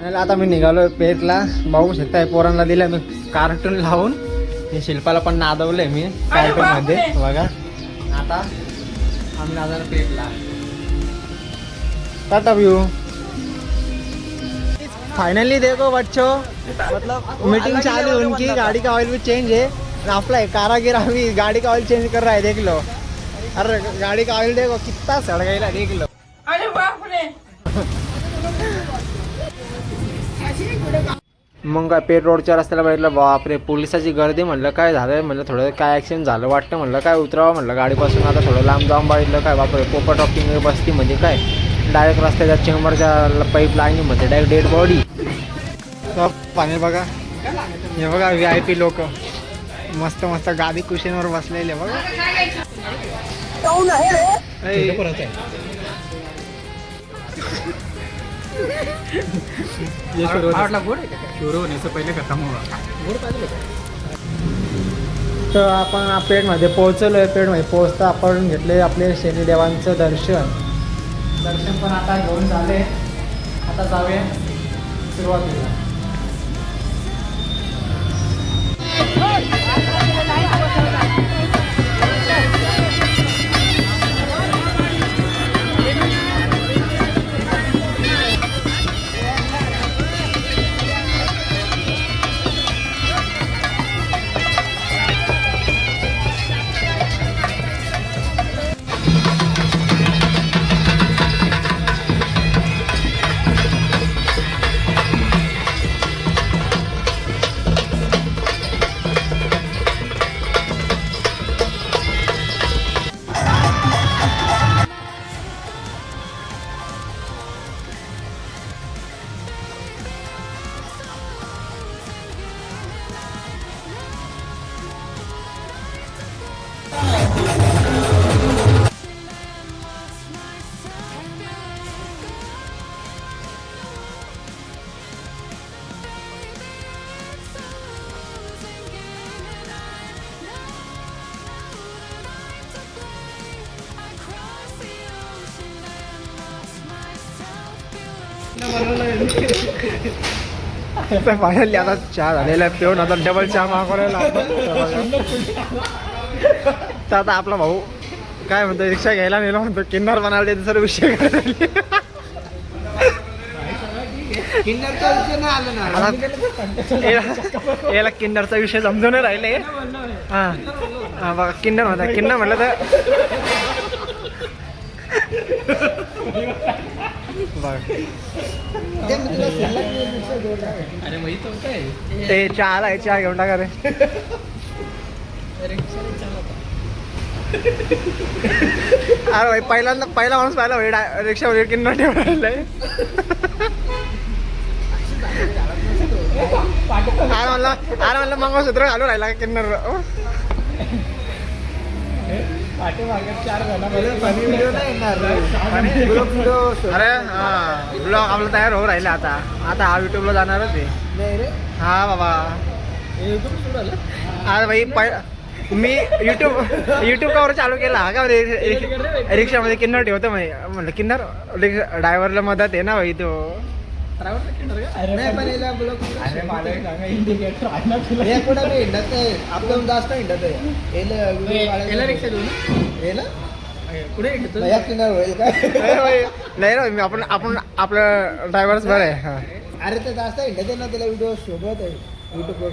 आता मी निघालो पेटला. बघू शकताय पोरांना दिलं मी कार्टून लावून. हे शिल्पाला पण नादवलंय मी कार्टून मध्ये बघा. आता आम्ही नादाला पेटला. टाटा व्यू. फाइनली देखो बच्चों, मतलब मीटिंग चालू है उनकी. गाड़ी का ऑयल भी चेंज है. आपला है कारागिर अभी गाड़ी का ऑयल चेंज कर रहा है, देख लो. अरे गाड़ी का ऑयल देखो कितना सड़ गया, देख लो. अरे बाप रे. मग काय पेट रोडच्या रस्त्याला बघितलं, बापरे पोलिसाची गर्दी. म्हणलं काय झालं, म्हणलं थोडं काय ॲक्सिडेंट झालं वाटतं. म्हणलं काय उतरावं म्हणलं गाडीपासून. आता थोडं लांब जाऊन बघितलं, काय बापरे पोपट टॉपिंग बसती म्हणजे काय डायरेक्ट रस्त्याच्या चेंबरच्या पाईप लाईनमध्ये डायरेक्ट डेड बॉडी. पाणी बघा, हे बघा VIP लोक मस्त मस्त गादी कुशनवर बसलेले बघा. तर आपण पेठमध्ये पोहोचलो आहे. पेठमध्ये पोहोचता आपण घेतले आपले शनिदेवांचं दर्शन पण आता घेऊन झाले. आता जाऊया सुरुवातीला. फायनली आता चहा झालेला आहे पिऊन. आता डबल चहा मागवायला तर आता आपला भाऊ काय म्हणतो, रिक्षा घ्यायला नेलो म्हणतो. किन्नर बनायला ते सर विषय याला किन्नरचा विषय समजून राहिले. हा बघा किन्नर म्हणता. किन्नर म्हटलं तर ते चहा आलाय, चहा घेऊन टाका रे. अरे भाई पहिला माणूस पाहिला भाई रिक्षा वगैरे किन्नर ठेवून राहिलंय. अरे म्हणलं मंगळसूत्र घालून राहिला का किन्नर. अरे हा ब्लॉग आपला तयार होऊ राहिला. आता हा युट्यूबला जाणारच आहे. हा बाबा अरे भाई मी युट्यूब कावर चालू केला हा का रिक्षामध्ये किन्नर ठेवतो. म्हणलं किन्नर ड्रायव्हरला मदत आहे ना भाई. तो नाही आपण आपलं ड्रायव्हरच बरं आहे. अरे ते जास्त हिंडत आहे ना, त्याला व्हिडिओ शोधत आहे युट्यूबवर.